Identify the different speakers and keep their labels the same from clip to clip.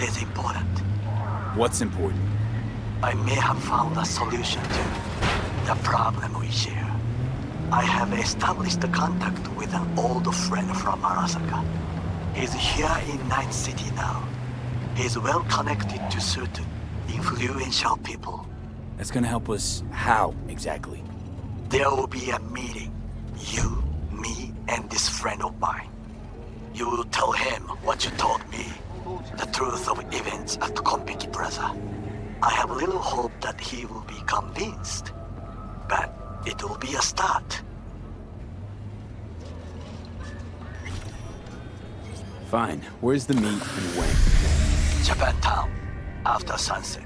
Speaker 1: It is important.
Speaker 2: What's important?
Speaker 1: I may have found a solution to the problem we share. I have established a contact with an old friend from Arasaka. He's here in Night City now. He's well connected to certain influential people.
Speaker 2: That's gonna help us how, exactly?
Speaker 1: There will be a meeting. You, me, and this friend of mine. You will tell him what you told me. The truth of events at Konpeki Plaza. I have little hope that he will be convinced. But it will be a start.
Speaker 2: Fine. Where's the meet and when?
Speaker 1: Japantown. After sunset.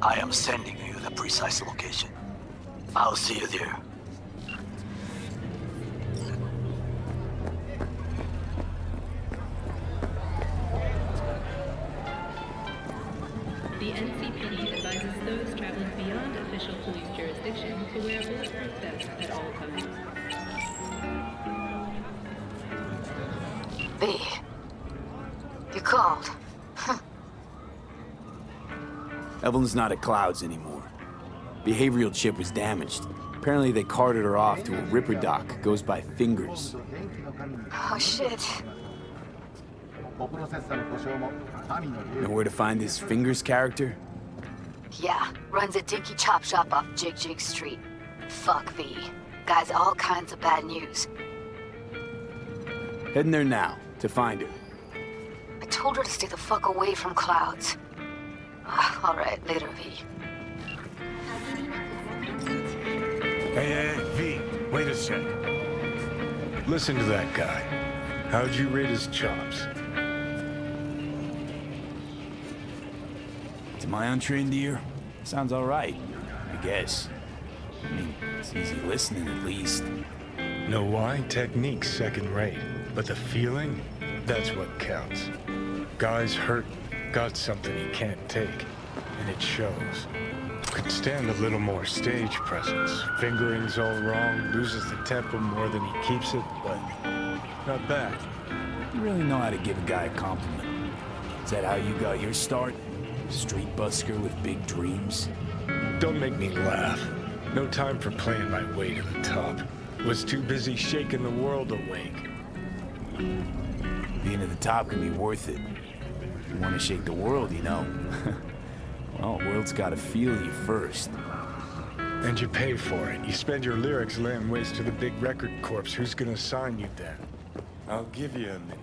Speaker 1: I am sending you the precise location. I'll see you there.
Speaker 3: The NCPD advises those traveling beyond official police jurisdiction to wear bulletproof vests at all times.
Speaker 4: B. You called.
Speaker 2: Evelyn's not at Clouds anymore. Behavioral chip was damaged. Apparently they carted her off to a Ripper dock. Goes by Fingers.
Speaker 4: Oh, shit.
Speaker 2: Know where to find this Fingers character?
Speaker 4: Yeah, runs a dinky chop shop off Jig Street. Fuck V. Guy's all kinds of bad news.
Speaker 2: Heading there now, to find her.
Speaker 4: I told her to stay the fuck away from Clouds. All right, later, V.
Speaker 5: Hey, V, wait a sec. Listen to that guy. How'd you rate his chops?
Speaker 2: To my untrained ear, sounds all right, I guess. I mean, it's easy listening at least.
Speaker 5: Know why? Technique's second rate. But the feeling, that's what counts. Guy's hurt, got something he can't take, and it shows. Could stand a little more stage presence. Fingering's all wrong, loses the tempo more than he keeps it, but not bad.
Speaker 2: You really know how to give a guy a compliment. Is that how you got your start? Street busker with big dreams?
Speaker 5: Don't make me laugh. No time for playing my way to the top. Was too busy shaking the world awake.
Speaker 2: Being at the top can be worth it. You want to shake the world, you know. Well, the world's got to feel you first.
Speaker 5: And you pay for it. You spend your lyrics laying waste to the big record corps. Who's gonna sign you then? I'll give you a minute.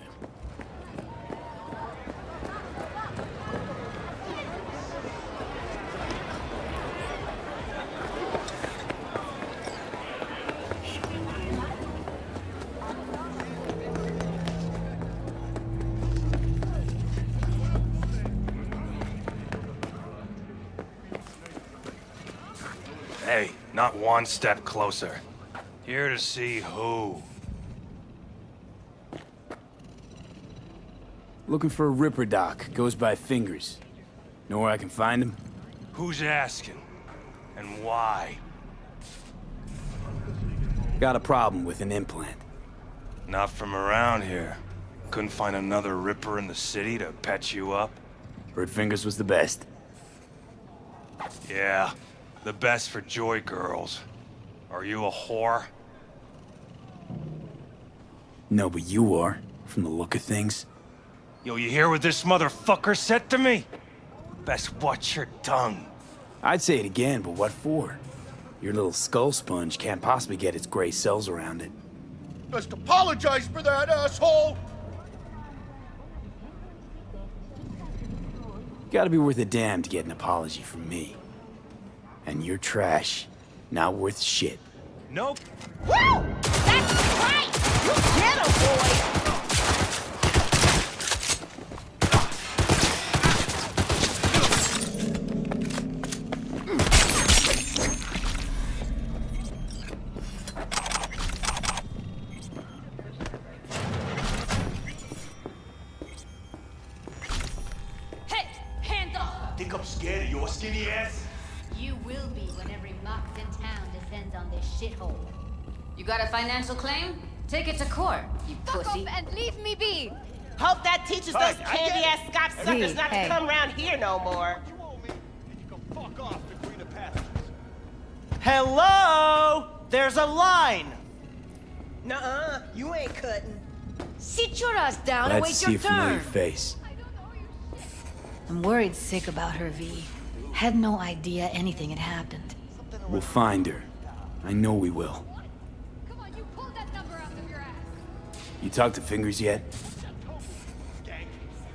Speaker 6: Hey, not one step closer. Here to see who?
Speaker 2: Looking for a Ripper doc. Goes by Fingers. Know where I can find him?
Speaker 6: Who's asking? And why?
Speaker 2: Got a problem with an implant.
Speaker 6: Not from around here. Couldn't find another Ripper in the city to patch you up?
Speaker 2: Heard Fingers was the best.
Speaker 6: Yeah, the best for joy girls. Are you a whore?
Speaker 2: No, but you are, from the look of things.
Speaker 6: Yo, you hear what this motherfucker said to me? Best watch your tongue.
Speaker 2: I'd say it again, but what for? Your little skull sponge can't possibly get its gray cells around it.
Speaker 7: Just apologize for that, asshole!
Speaker 2: Gotta be worth a damn to get an apology from me. And you're trash. Not worth shit.
Speaker 6: Nope.
Speaker 8: Woo! That's right! You get him, boy!
Speaker 9: Hey! Hands off!
Speaker 7: Think I'm scared of your skinny ass?
Speaker 9: You will be when every mox in town descends on this shithole. You got a financial claim? Take it to court, you
Speaker 8: Fuck
Speaker 9: pussy.
Speaker 8: off and leave me be! Hope that teaches those candy-ass Scott suckers not to come around here no more.
Speaker 10: Hello? There's a line.
Speaker 8: Nuh-uh, you ain't cutting.
Speaker 9: Sit your ass down and
Speaker 2: Glad to
Speaker 9: wait
Speaker 2: see
Speaker 9: your
Speaker 2: a familiar
Speaker 9: turn.
Speaker 2: face.
Speaker 4: I'm worried sick about her, V. Had no idea anything had happened.
Speaker 2: We'll find her. I know we will.
Speaker 9: Come on, you pulled that number out of your ass.
Speaker 2: You talked to Fingers yet?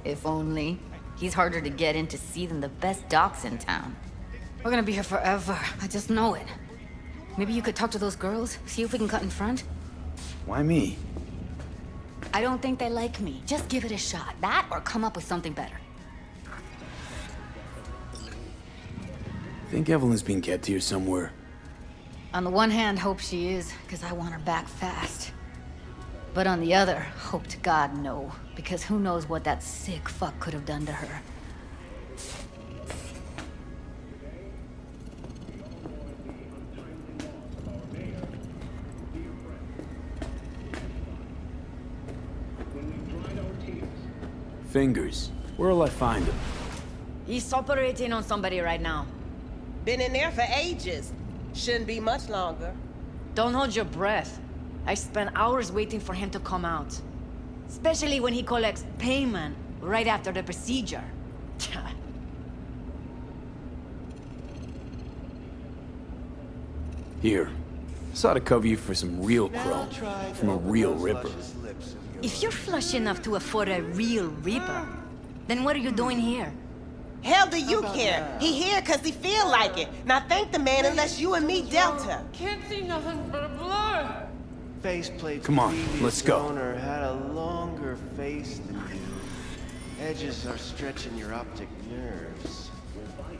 Speaker 4: If only. He's harder to get in to see than the best docs in town. We're gonna be here forever. I just know it. Maybe you could talk to those girls, see if we can cut in front?
Speaker 2: Why me?
Speaker 4: I don't think they like me. Just give it a shot. That or come up with something better.
Speaker 2: Think Evelyn's being kept here somewhere.
Speaker 4: On the one hand, hope she is, because I want her back fast. But on the other, hope to God no, because who knows what that sick fuck could have done to her.
Speaker 2: Fingers. Where'll I find him?
Speaker 11: He's operating on somebody right now.
Speaker 8: Been in there for ages. Shouldn't be much longer.
Speaker 11: Don't hold your breath. I spent hours waiting for him to come out. Especially when he collects payment right after the procedure.
Speaker 2: Here. This ought to cover you for some real chrome from a real ripper.
Speaker 11: If you're flush enough to afford a real reaper, then what are you doing here?
Speaker 8: Hell do you care? He here cause he feel like it. Now thank the man unless you and me dealt him.
Speaker 12: Can't see nothing but blood.
Speaker 13: Faceplate's
Speaker 2: Come on,
Speaker 13: previous
Speaker 2: let's go.
Speaker 13: owner had a longer face than you. Edges are stretching your optic nerves.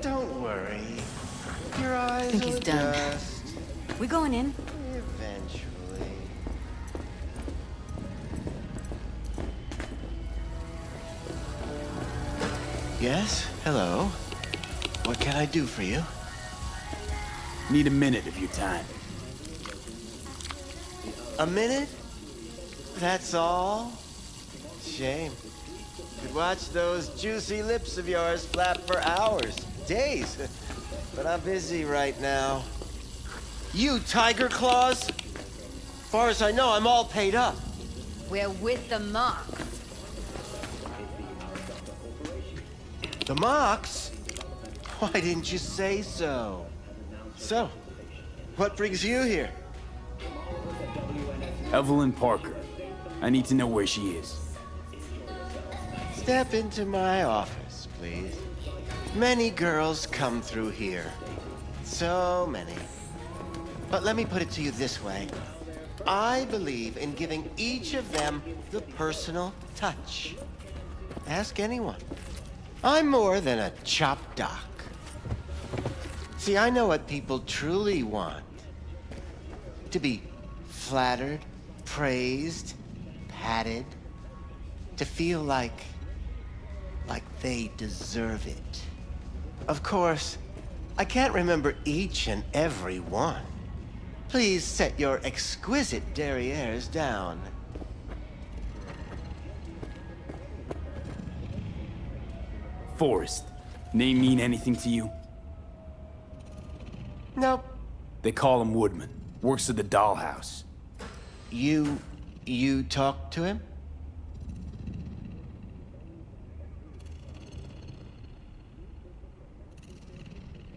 Speaker 13: Don't worry. Your eyes
Speaker 4: I think he's
Speaker 13: will
Speaker 4: done.
Speaker 13: adjust
Speaker 4: We going in?
Speaker 13: eventually. Yes? Hello? What can I do for you?
Speaker 2: Need a minute of your time.
Speaker 13: A minute? That's all? Shame. Could watch those juicy lips of yours flap for hours, days. But I'm busy right now. You tiger claws? Far as I know, I'm all paid up.
Speaker 9: We're with the mock.
Speaker 13: The Mox? Why didn't you say so? So, what brings you here?
Speaker 2: Evelyn Parker. I need to know where she is.
Speaker 13: Step into my office, please. Many girls come through here. So many. But let me put it to you this way. I believe in giving each of them the personal touch. Ask anyone. I'm more than a chop doc. See, I know what people truly want. To be flattered, praised, patted. To feel like they deserve it. Of course, I can't remember each and every one. Please set your exquisite derrieres down.
Speaker 2: Forrest. Name mean anything to you?
Speaker 13: Nope.
Speaker 2: They call him Woodman. Works at the dollhouse.
Speaker 13: You talked to him?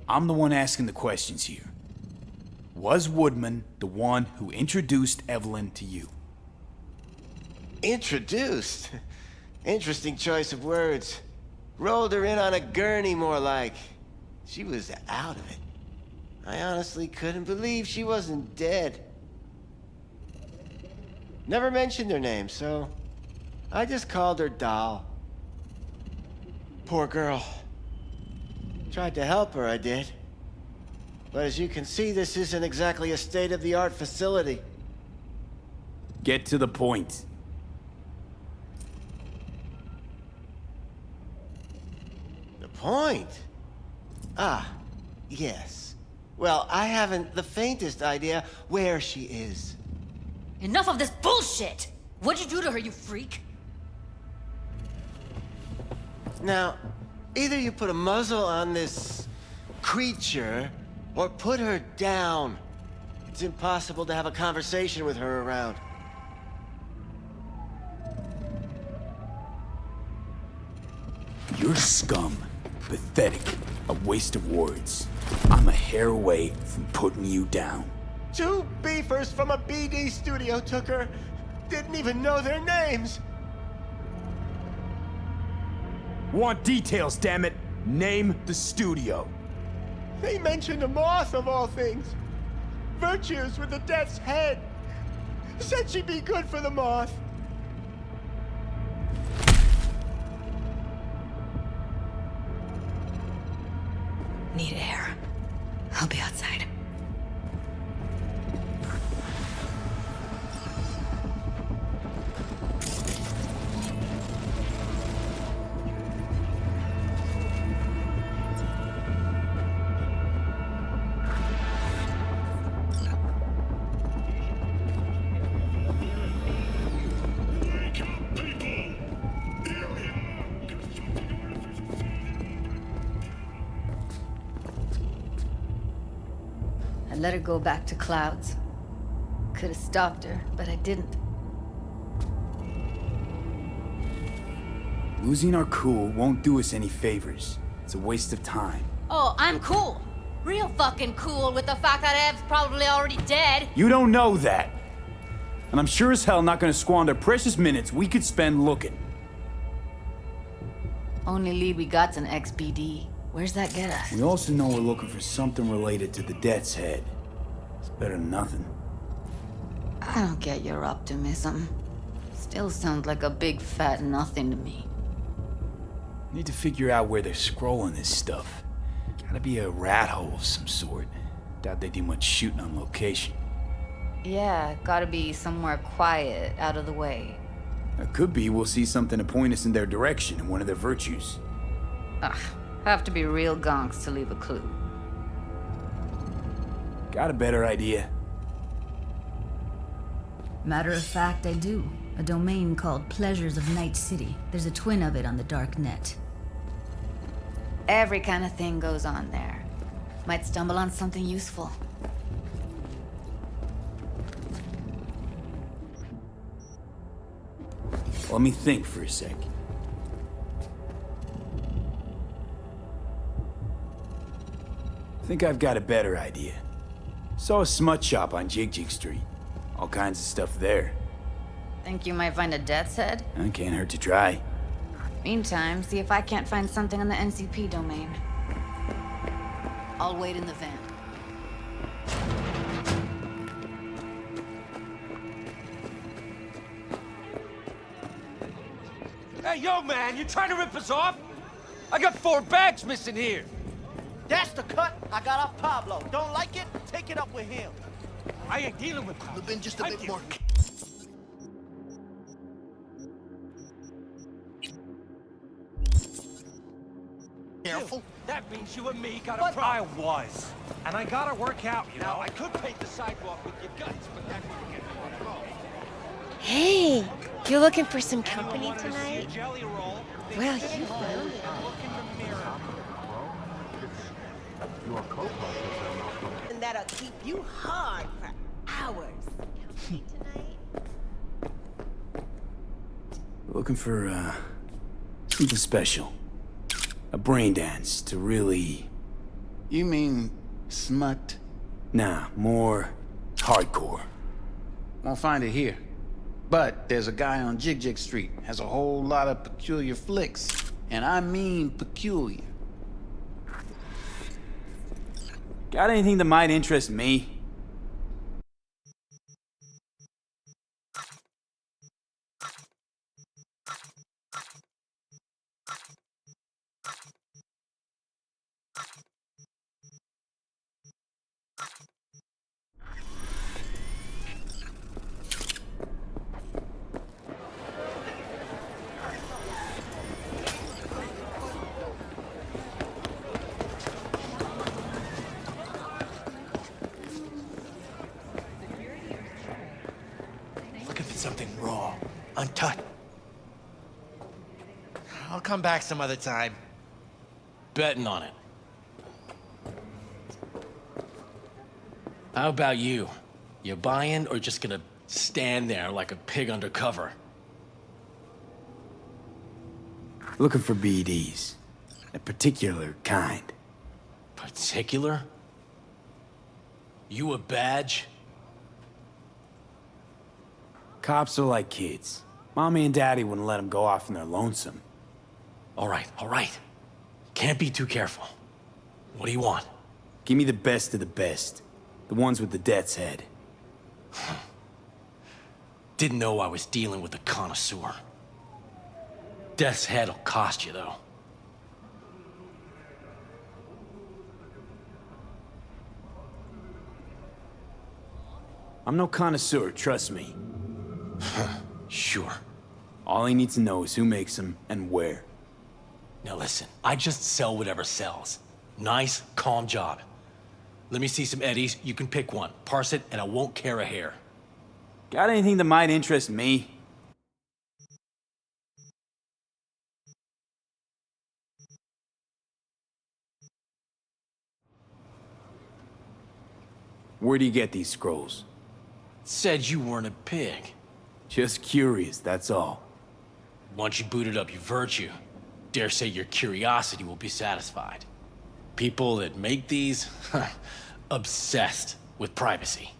Speaker 2: I'm the one asking the questions here. Was Woodman the one who introduced Evelyn to you?
Speaker 13: Introduced? Interesting choice of words. Rolled her in on a gurney, more like. She was out of it. I honestly couldn't believe she wasn't dead. Never mentioned her name, so I just called her Doll. Poor girl. Tried to help her, I did. But as you can see, this isn't exactly a state-of-the-art facility.
Speaker 2: Get to the point.
Speaker 13: The point? Ah, yes. Well, I haven't the faintest idea where she is.
Speaker 9: Enough of this bullshit! What'd you do to her, you freak?
Speaker 13: Now, either you put a muzzle on this creature, or put her down. It's impossible to have a conversation with her around.
Speaker 2: You're scum. Pathetic. A waste of words. I'm a hair away from putting you down.
Speaker 13: 2 beefers from a BD studio took her. Didn't even know their names.
Speaker 2: Want details, damn it. Name the studio.
Speaker 13: They mentioned a moth of all things. Virtues with the death's head. Said she'd be good for the moth.
Speaker 4: Need air. I'll be outside. I let her go back to Clouds. Could have stopped her, but I didn't.
Speaker 2: Losing our cool won't do us any favors. It's a waste of time.
Speaker 4: Oh, I'm cool. Real fucking cool with the fact that Ev's probably already dead.
Speaker 2: You don't know that. And I'm sure as hell not gonna squander precious minutes we could spend looking.
Speaker 4: Only lead we got's an XBD. Where's that get us?
Speaker 2: We also know we're looking for something related to the Death's Head. It's better than nothing.
Speaker 4: I don't get your optimism. Still sounds like a big fat nothing to me.
Speaker 2: Need to figure out where they're scrolling this stuff. Gotta be a rat hole of some sort. Doubt they do much shooting on location.
Speaker 4: Yeah, gotta be somewhere quiet, out of the way.
Speaker 2: It could be we'll see something to point us in their direction in one of their virtues.
Speaker 4: Ugh, have to be real gonks to leave a clue.
Speaker 2: Got a better idea?
Speaker 14: Matter of fact, I do. A domain called Pleasures of Night City. There's a twin of it on the dark net.
Speaker 4: Every kind of thing goes on there. Might stumble on something useful.
Speaker 2: Let me think for a sec. Think I've got a better idea. Saw a smut shop on Jig Street. All kinds of stuff there.
Speaker 4: Think you might find a death's head?
Speaker 2: Can't hurt to try.
Speaker 4: Meantime, see if I can't find something on the NCP domain. I'll wait in the van.
Speaker 10: Hey, yo, man, you trying to rip us off? I got 4 bags missing here.
Speaker 15: That's the cut I got off Pablo. Don't like it? Take it up with him.
Speaker 10: I ain't dealing with Pablo.
Speaker 7: Been just a bit more. Careful.
Speaker 10: That means you and me got a problem.
Speaker 16: I was. And I gotta work out, you
Speaker 10: Now,
Speaker 16: know?
Speaker 10: I could paint the sidewalk with your guts, but that wouldn't get me to go.
Speaker 8: Hey, you looking for some company
Speaker 16: Anyone wanna see a
Speaker 8: tonight?
Speaker 16: jelly roll?
Speaker 8: Well, you found it.
Speaker 16: Look in the mirror.
Speaker 8: And that'll keep you hard for hours.
Speaker 2: Looking for, something special. A brain dance to really...
Speaker 17: You mean smut?
Speaker 2: Nah, more hardcore.
Speaker 17: Won't find it here. But there's a guy on Jig Street, has a whole lot of peculiar flicks. And I mean peculiar.
Speaker 2: Got anything that might interest me?
Speaker 7: Looking for something raw, untouched.
Speaker 15: I'll come back some other time.
Speaker 10: Betting on it. How about you? You buying or just gonna stand there like a pig under cover?
Speaker 2: Looking for BDs. A particular kind.
Speaker 10: Particular? You a badge?
Speaker 2: Cops are like kids. Mommy and Daddy wouldn't let them go off in their lonesome.
Speaker 10: All right. Can't be too careful. What do you want?
Speaker 2: Give me the best of the best. The ones with the death's head.
Speaker 10: Didn't know I was dealing with a connoisseur. Death's head'll cost you, though.
Speaker 2: I'm no connoisseur, trust me.
Speaker 10: Sure.
Speaker 2: All he needs to know is who makes them and where.
Speaker 10: Now listen, I just sell whatever sells. Nice, calm job. Let me see some eddies, you can pick one. Parse it, and I won't care a hair.
Speaker 2: Got anything that might interest me? Where do you get these scrolls?
Speaker 10: Said you weren't a pig.
Speaker 2: Just curious, that's all.
Speaker 10: Once you booted up your virtue, dare say your curiosity will be satisfied. People that make these, obsessed with privacy.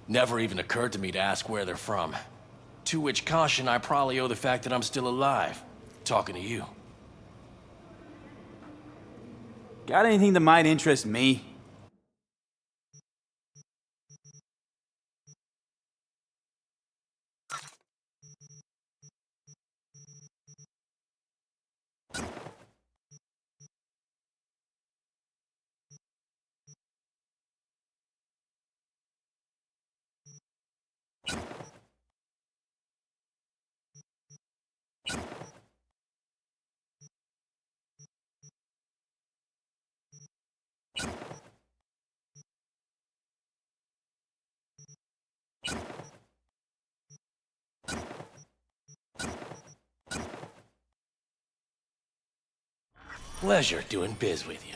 Speaker 10: Never even occurred to me to ask where they're from. To which caution I probably owe the fact that I'm still alive, talking to you.
Speaker 2: Got anything that might interest me?
Speaker 10: Pleasure doing biz with you.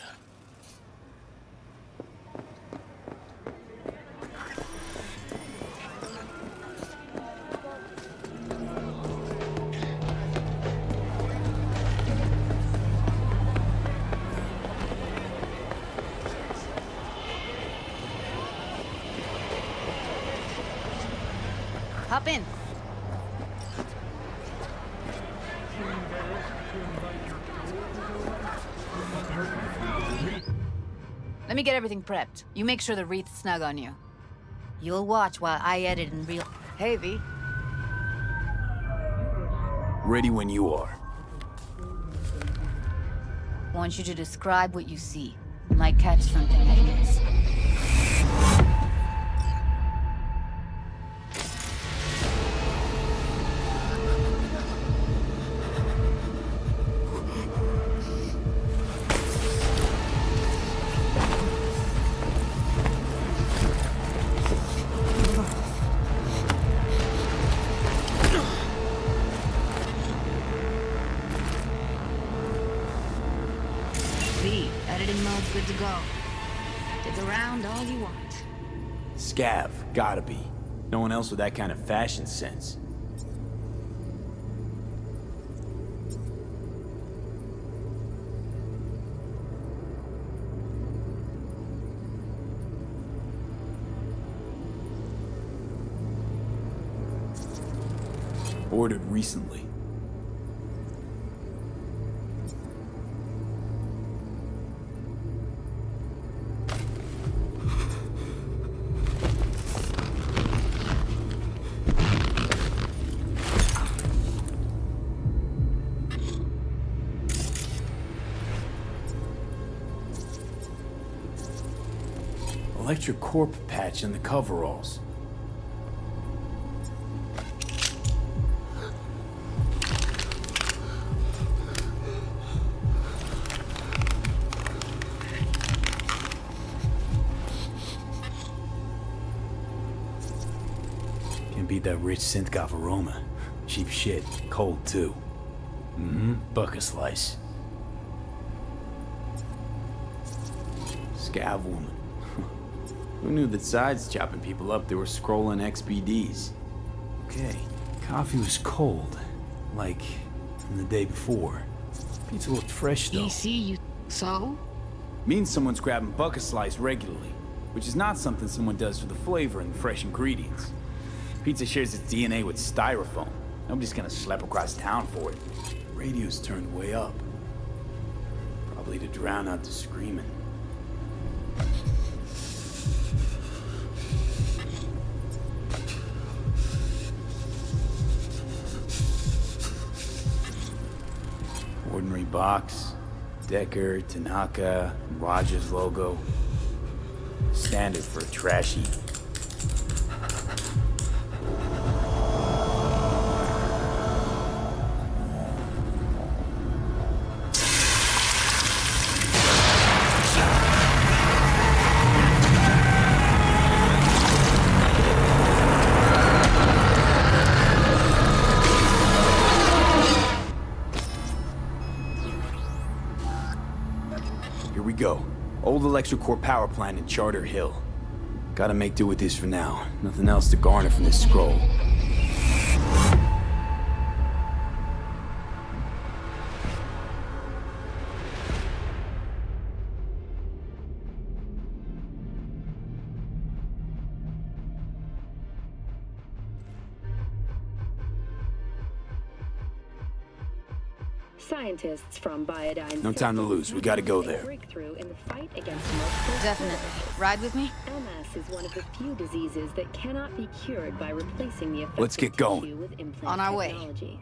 Speaker 4: Hop in. Let me get everything prepped. You make sure the wreath's snug on you. You'll watch while I edit in real... Hey, V.
Speaker 2: Ready when you are.
Speaker 4: Want you to describe what you see. Might catch something I miss. Editing mode's good to go. Dig around all you want.
Speaker 2: Scav, gotta be. No one else with that kind of fashion sense. Ordered recently. Electric corp patch in the coveralls. Can't beat that rich synth-goth aroma. Cheap shit, cold too. Buck a slice. Scav woman. Who knew that sides chopping people up, they were scrolling XBDs? Okay, coffee was cold, like from the day before. Pizza looked fresh though.
Speaker 18: You so?
Speaker 2: Means someone's grabbing Buck a slice regularly, which is not something someone does for the flavor and the fresh ingredients. Pizza shares its DNA with styrofoam. Nobody's gonna schlep across town for it. The radio's turned way up. Probably to drown out the screaming. Ordinary box, Decker, Tanaka, Rogers logo. Standard for a trashy. Here we go. Old electrocore power plant in Charter Hill. Gotta make do with this for now. Nothing else to garner from this scroll.
Speaker 19: Scientists from Biodyne.
Speaker 2: No time to lose. We gotta go there.
Speaker 19: Breakthrough in the fight against multiple.
Speaker 4: Definitely. Ride with me?
Speaker 19: MS is one of the few diseases that cannot be cured by replacing the affected
Speaker 2: Let's get going.
Speaker 19: with implant
Speaker 4: On our way.
Speaker 19: technology.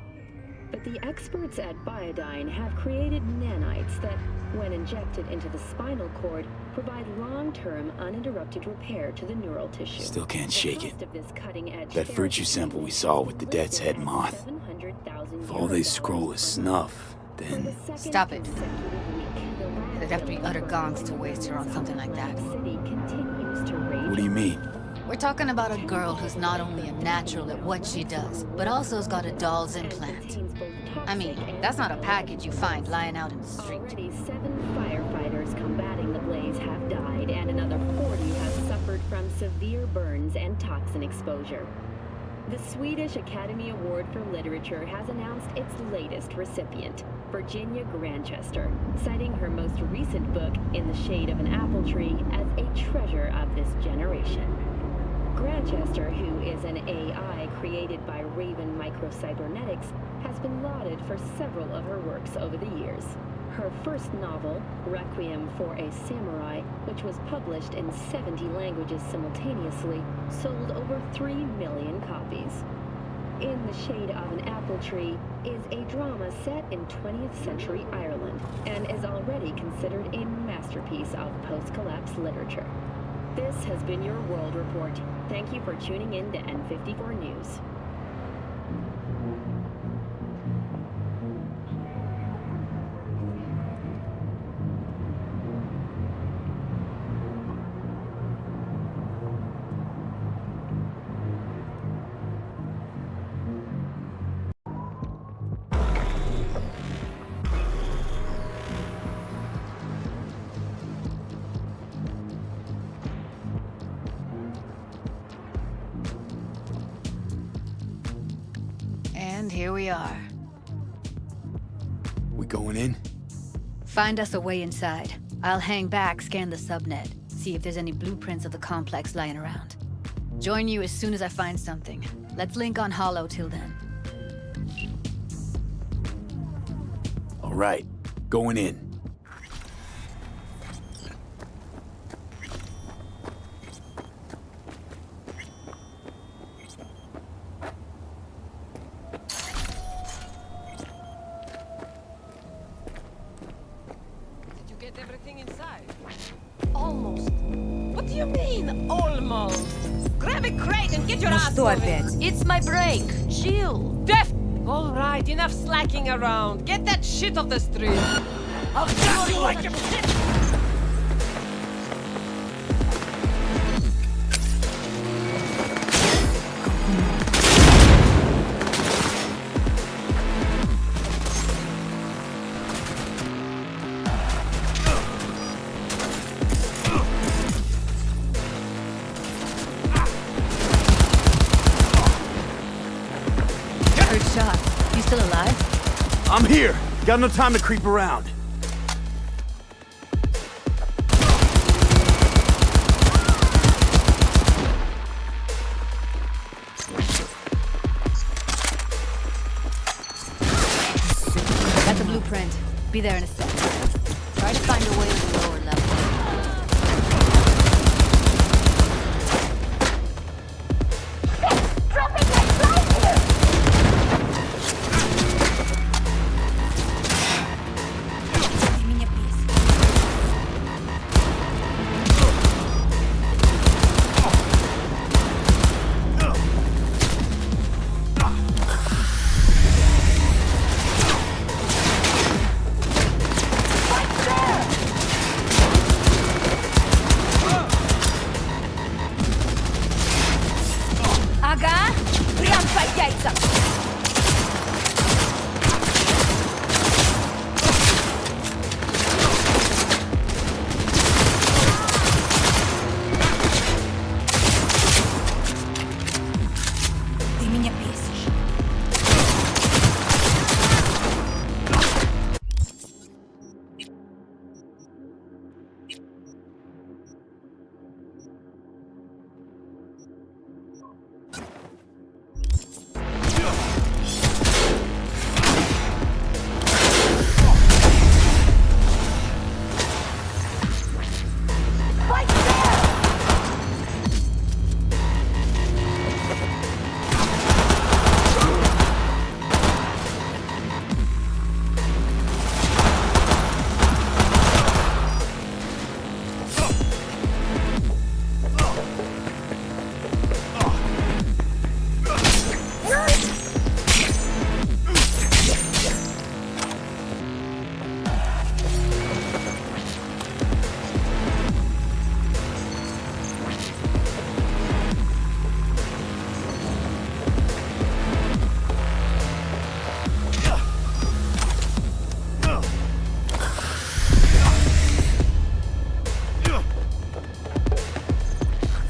Speaker 19: But the experts at Biodyne have created nanites that, when injected into the spinal cord, provide long-term uninterrupted repair to the neural tissue.
Speaker 2: Still can't shake it.
Speaker 19: The cost of this cutting-edge
Speaker 2: That virtue sample we saw with the death's head moth. If all they scroll is snuff, then...
Speaker 4: Stop it. They'd have to be utter gongs to waste her on something like that.
Speaker 2: What do you mean?
Speaker 4: We're talking about a girl who's not only a natural at what she does, but also has got a doll's implant. I mean, that's not a package you find lying out in the street.
Speaker 19: Already 7 firefighters combating the blaze have died, and another 40 have suffered from severe burns and toxin exposure. The Swedish Academy Award for Literature has announced its latest recipient, Virginia Grantchester, citing her most recent book, In the Shade of an Apple Tree, as a treasure of this generation. Grantchester, who is an AI created by RYZEN Microcybernetics, has been lauded for several of her works over the years. Her first novel, Requiem for a Samurai, which was published in 70 languages simultaneously, sold over 3 million copies. In the Shade of an Apple Tree is a drama set in 20th century Ireland and is already considered a masterpiece of post-collapse literature. This has been your World Report. Thank you for tuning in to N54 News.
Speaker 4: And here we are.
Speaker 2: We going in?
Speaker 4: Find us a way inside. I'll hang back, scan the subnet, see if there's any blueprints of the complex lying around. Join you as soon as I find something. Let's link on Hollow till then.
Speaker 2: All right, going in.
Speaker 11: It's my break. Chill.
Speaker 12: Def! All right, enough slacking around. Get that shit off the street.
Speaker 11: I'll got you like a bitch.
Speaker 18: Got no time to creep around.
Speaker 4: Got the blueprint. Be there in a sec. Try to find a way to the lower level.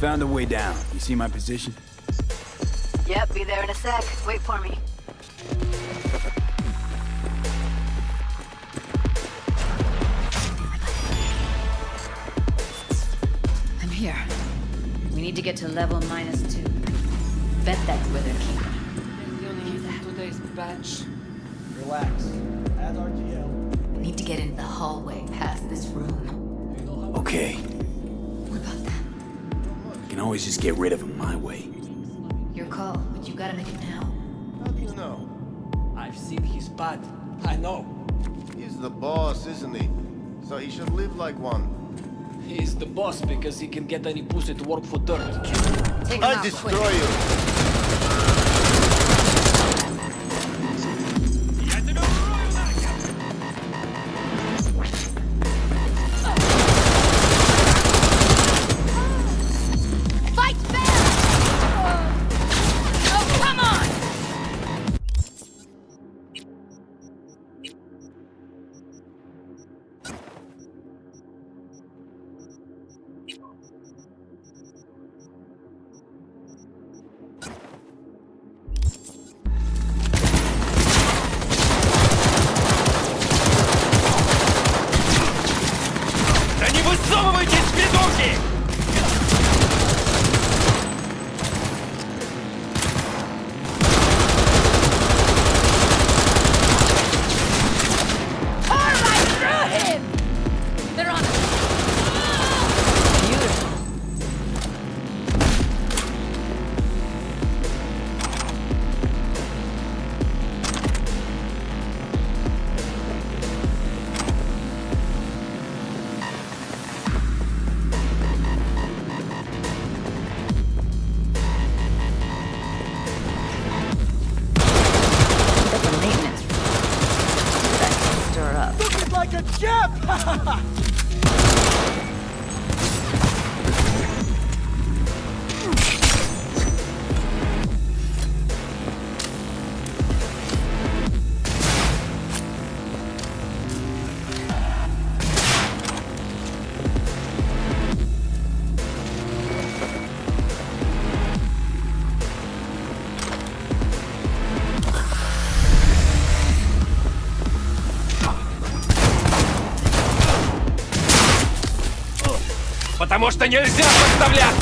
Speaker 2: Found a way down. You see my position?
Speaker 4: Yep, be there in a sec. Wait for me. I'm here. We need to get to level -2. Bet that's where they're keeping.
Speaker 12: Today's batch.
Speaker 15: Relax. As RGL.
Speaker 4: Need to get into the hallway past this room.
Speaker 2: Okay.
Speaker 4: What about that?
Speaker 2: I can always just get rid of him my way.
Speaker 4: Your call, but you gotta make it now.
Speaker 15: How do you know?
Speaker 12: I've seen his butt. I know.
Speaker 13: He's the boss, isn't he? So he should live like one.
Speaker 12: He's the boss because he can get any pussy to work for dirt.
Speaker 13: I'll destroy you.
Speaker 10: Потому что нельзя подставлять!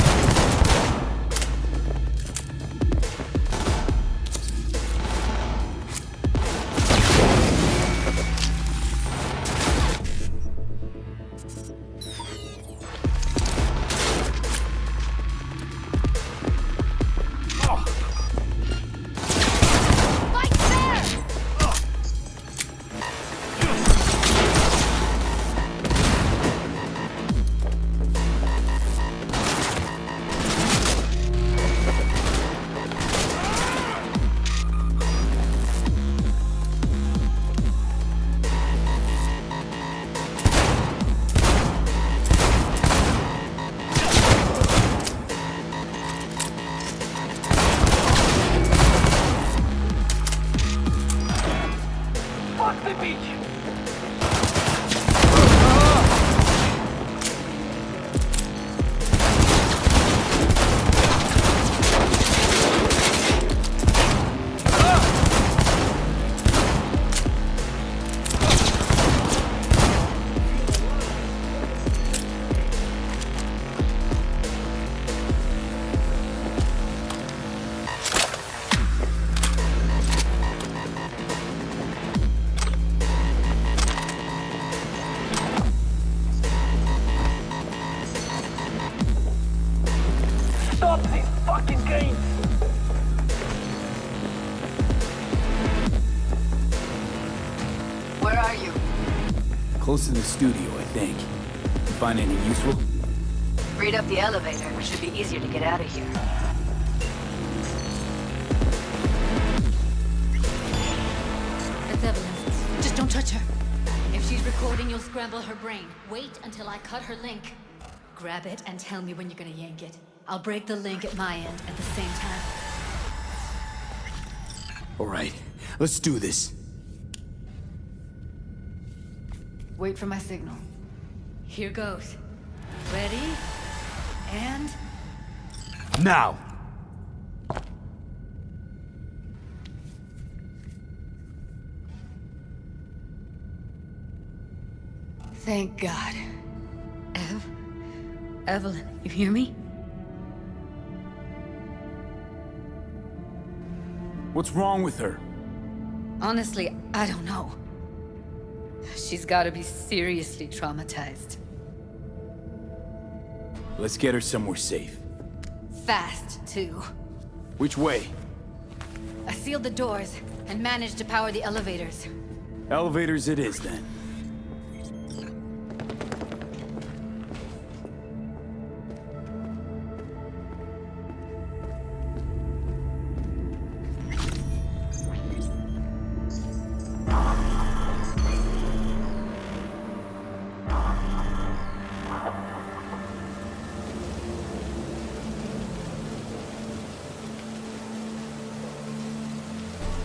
Speaker 2: Close to the studio, I think. You find any useful?
Speaker 4: Freed up the elevator. Should be easier to get out of here. It's Evelyn. Just don't touch her. If she's recording, you'll scramble her brain. Wait until I cut her link. Grab it and tell me when you're gonna yank it. I'll break the link at my end at the same time.
Speaker 2: All right, let's do this.
Speaker 4: Wait for my signal. Here goes. Ready? And...
Speaker 2: now!
Speaker 4: Thank God. Evelyn, you hear me?
Speaker 2: What's wrong with her?
Speaker 4: Honestly, I don't know. She's gotta be seriously traumatized.
Speaker 2: Let's get her somewhere safe.
Speaker 4: Fast, too.
Speaker 2: Which way?
Speaker 4: I sealed the doors and managed to power the elevators.
Speaker 2: Elevators it is, then.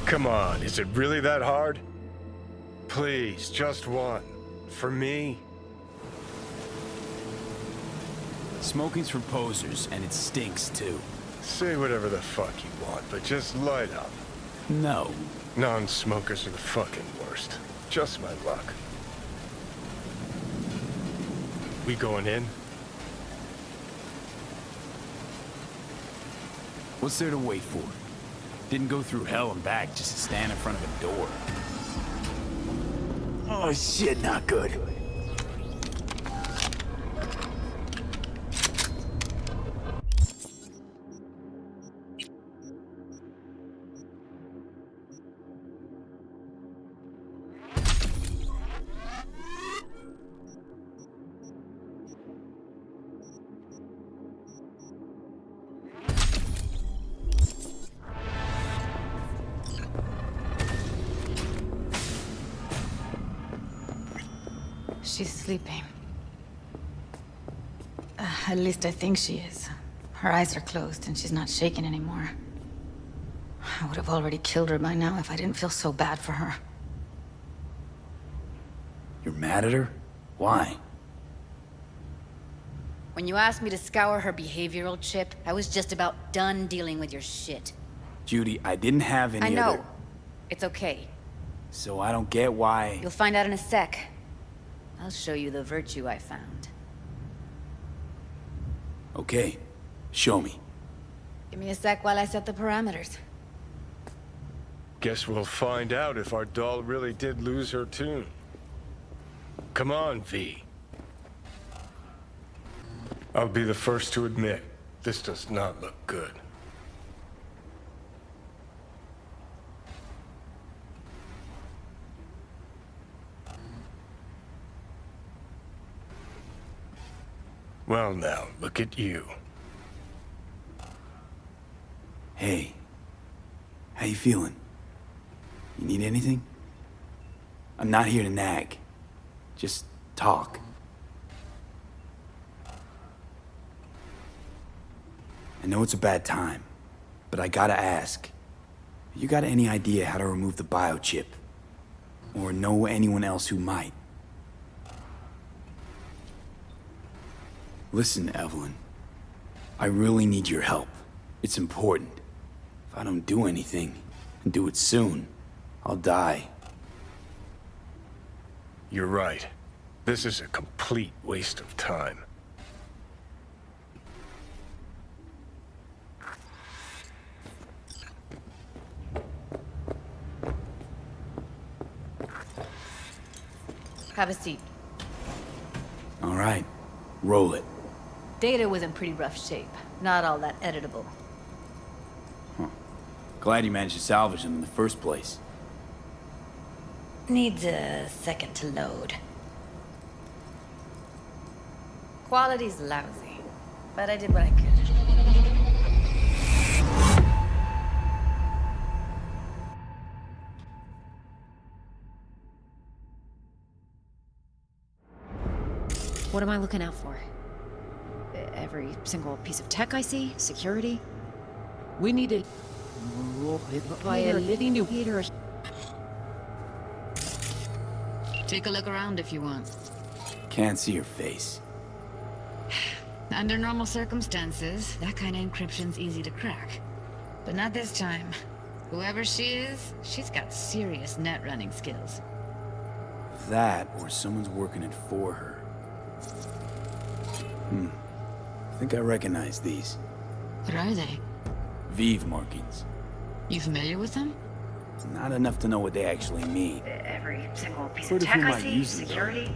Speaker 5: Come on, is it really that hard? Please, just one. For me?
Speaker 2: Smoking's for posers, and it stinks, too.
Speaker 5: Say whatever the fuck you want, but just light up.
Speaker 2: No.
Speaker 5: Non-smokers are the fucking worst. Just my luck. We going in?
Speaker 2: What's there to wait for? Didn't go through hell and back just to stand in front of a door. Oh shit, not good.
Speaker 4: She's sleeping. At least I think she is. Her eyes are closed and she's not shaking anymore. I would have already killed her by now if I didn't feel so bad for her.
Speaker 2: You're mad at her? Why?
Speaker 4: When you asked me to scour her behavioral chip, I was just about done dealing with your shit.
Speaker 2: Judy, I didn't have any
Speaker 4: I know.
Speaker 2: other...
Speaker 4: It's okay.
Speaker 2: So I don't get why...
Speaker 4: You'll find out in a sec. I'll show you the virtue I found.
Speaker 2: Okay, show me.
Speaker 11: Give me a sec while I set the parameters.
Speaker 5: Guess we'll find out if our doll really did lose her tune. Come on, V. I'll be the first to admit, this does not look good. Well now, look at you.
Speaker 2: Hey, how you feeling? You need anything? I'm not here to nag. Just talk. I know it's a bad time, but I gotta ask. You got any idea how to remove the biochip? Or know anyone else who might? Listen, Evelyn. I really need your help. It's important. If I don't do anything, and do it soon, I'll die.
Speaker 5: You're right. This is a complete waste of time.
Speaker 11: Have a seat.
Speaker 2: All right, roll it.
Speaker 11: Data was in pretty rough shape. Not all that editable.
Speaker 2: Huh. Glad you managed to salvage them in the first place.
Speaker 14: Needs a second to load.
Speaker 11: Quality's lousy, but I did what I could.
Speaker 18: What am I looking out for? Every single piece of tech I see? Security?
Speaker 12: We need a living
Speaker 18: Peter.
Speaker 4: Take a look around if you want.
Speaker 2: Can't see your face.
Speaker 4: Under normal circumstances, that kind of encryption's easy to crack. But not this time. Whoever she is, she's got serious net running skills.
Speaker 2: That, or someone's working it for her. I think I recognize these.
Speaker 4: What are they?
Speaker 2: Vive markings.
Speaker 4: You familiar with them?
Speaker 2: Not enough to know what they actually mean.
Speaker 18: Every single piece
Speaker 2: Heard
Speaker 18: of
Speaker 2: of who
Speaker 18: tech I
Speaker 2: might
Speaker 18: see?
Speaker 2: use them,
Speaker 18: Security?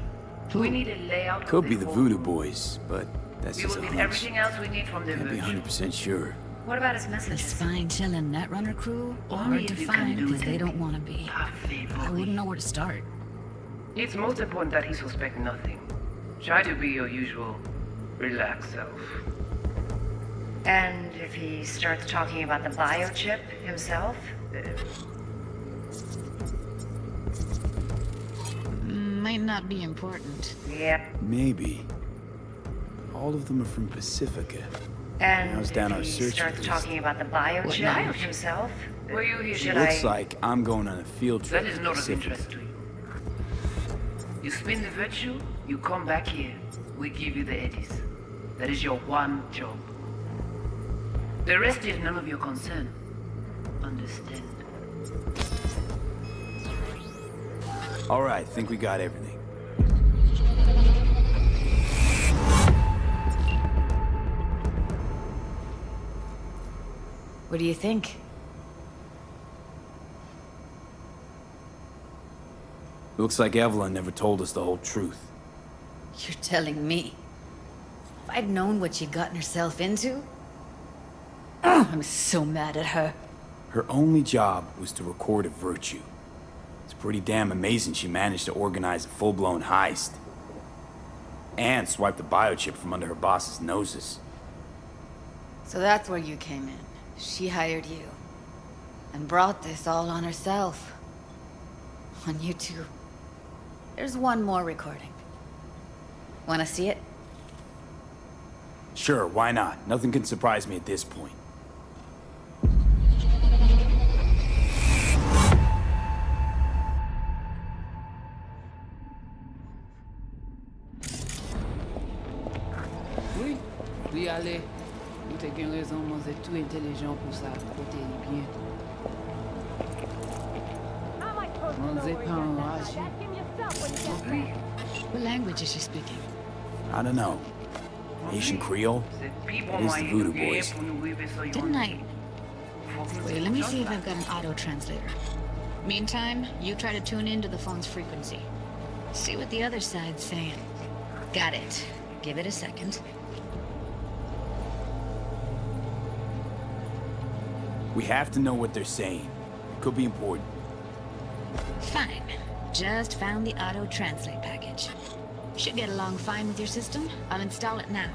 Speaker 4: Who?
Speaker 18: We need a layout.
Speaker 2: Could
Speaker 18: of
Speaker 2: be the
Speaker 18: whole
Speaker 2: Voodoo
Speaker 18: room.
Speaker 2: Boys, but that's
Speaker 18: We
Speaker 2: just
Speaker 18: will
Speaker 2: a
Speaker 18: need
Speaker 2: hunch.
Speaker 18: everything else we need from the
Speaker 2: Can't be
Speaker 18: Voodoo.
Speaker 2: 100% sure.
Speaker 18: What about his
Speaker 4: The
Speaker 18: messages?
Speaker 4: spine-chilling netrunner crew?
Speaker 18: Only
Speaker 4: Hard to
Speaker 18: if you can
Speaker 4: find
Speaker 18: do
Speaker 4: because
Speaker 18: it.
Speaker 4: they don't want to be. I wouldn't know where to start.
Speaker 20: It's most important that he suspect nothing. Try to be your usual, relaxed self.
Speaker 18: And if he starts talking about the biochip himself?
Speaker 4: Might not be important.
Speaker 18: Yep.
Speaker 2: Maybe. All of them are from Pacifica.
Speaker 18: And
Speaker 2: Narrows down our
Speaker 18: if he
Speaker 2: search
Speaker 18: starts
Speaker 2: list.
Speaker 18: talking about the biochip himself?
Speaker 20: Were you here?
Speaker 18: Should
Speaker 2: Looks
Speaker 18: I...
Speaker 2: like I'm going on a field trip
Speaker 20: That is
Speaker 2: to
Speaker 20: not of
Speaker 2: Pacifica.
Speaker 20: interest to you. You spin the virtue, you come back here. We give you the eddies. That is your one job. The rest is none of your concern. Understand?
Speaker 2: All right, think we got everything.
Speaker 11: What do you think?
Speaker 2: Looks like Evelyn never told us the whole truth.
Speaker 11: You're telling me? If I'd known what she'd gotten herself into? Ugh, I'm so mad at her.
Speaker 2: Her only job was to record a virtue. It's pretty damn amazing she managed to organize a full-blown heist. And swipe the biochip from under her boss's noses.
Speaker 11: So that's where you came in. She hired you. And brought this all on herself. On you two. There's one more recording. Wanna see it?
Speaker 2: Sure, why not? Nothing can surprise me at this point.
Speaker 12: Oui, oui, allez. Nous te gen raison, moi c'est tout intelligent pour ça. Côté bien. On sait pas enragé.
Speaker 4: What language is she speaking?
Speaker 2: I don't know. Haitian Creole? It is the Voodoo Boys.
Speaker 11: Didn't I? Wait, let me see if I've got an auto translator. Meantime, you try to tune into the phone's frequency. See what the other side's saying. Got it. Give it a second.
Speaker 2: We have to know what they're saying. It could be important.
Speaker 11: Fine. Just found the auto translate package. Should get along fine with your system. I'll install it now.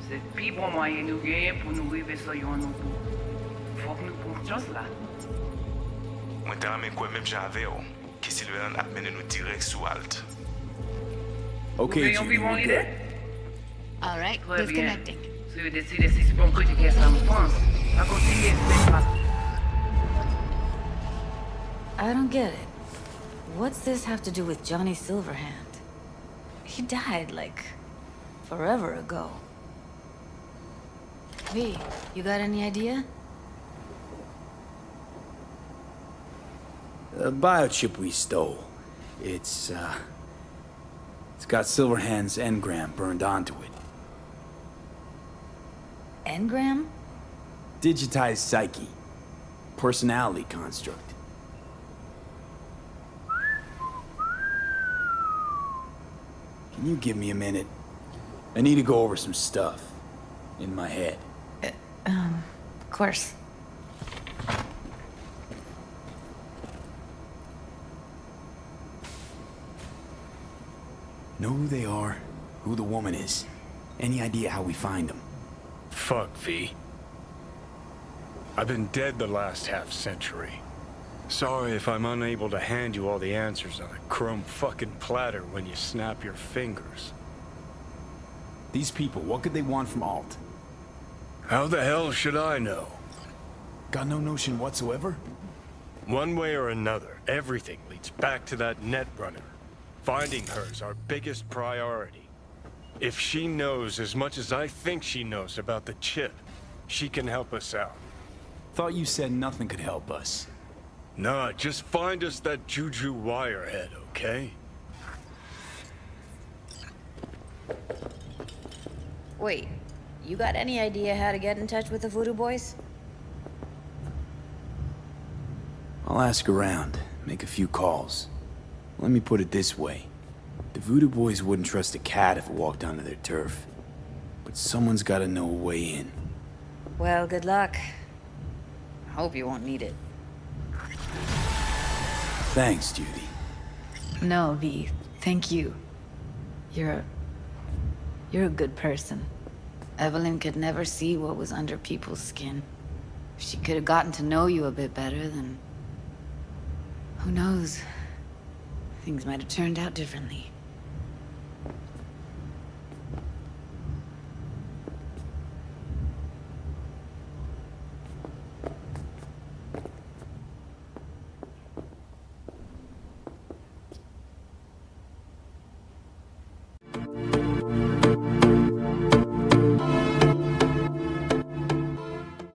Speaker 20: C'est le plus bon moyen nous gagner pour nous arriver sur yon auto. Faut que nous prenions cela.
Speaker 6: Mwen te ramen kwen menm jan ave yo, ki Silverhand ap mene nou direct sou alt.
Speaker 2: Okay, Judy, we're good.
Speaker 11: All right,
Speaker 20: Très bien.
Speaker 11: disconnecting.
Speaker 20: Si vous décidez si c'est bon que tu qu'est-ce en pense, à continuer de faire.
Speaker 11: I don't get it. What's this have to do with Johnny Silverhand? He died, like, forever ago. V, you got any idea?
Speaker 2: The biochip we stole. It's got Silverhand's engram burned onto it.
Speaker 11: Engram?
Speaker 2: Digitized psyche. Personality construct. Can you give me a minute? I need to go over some stuff in my head.
Speaker 11: Of course.
Speaker 2: Know who they are, who the woman is. Any idea how we find them?
Speaker 5: Fuck, V. I've been dead the last half-century. Sorry if I'm unable to hand you all the answers on a chrome fucking platter when you snap your fingers.
Speaker 2: These people, what could they want from Alt?
Speaker 5: How the hell should I know?
Speaker 2: Got no notion whatsoever?
Speaker 5: One way or another, everything leads back to that netrunner. Finding her's our biggest priority. If she knows as much as I think she knows about the chip, she can help us out.
Speaker 2: Thought you said nothing could help us.
Speaker 5: Nah, just find us that Juju wirehead, okay?
Speaker 11: Wait, you got any idea how to get in touch with the Voodoo Boys?
Speaker 2: I'll ask around, make a few calls. Let me put it this way. The Voodoo Boys wouldn't trust a cat if it walked onto their turf. But someone's gotta know a way in.
Speaker 11: Well, good luck. I hope you won't need it.
Speaker 2: Thanks, Judy.
Speaker 11: No, V. Thank you. You're a good person. Evelyn could never see what was under people's skin. If she could have gotten to know you a bit better, then... who knows? Things might have turned out differently.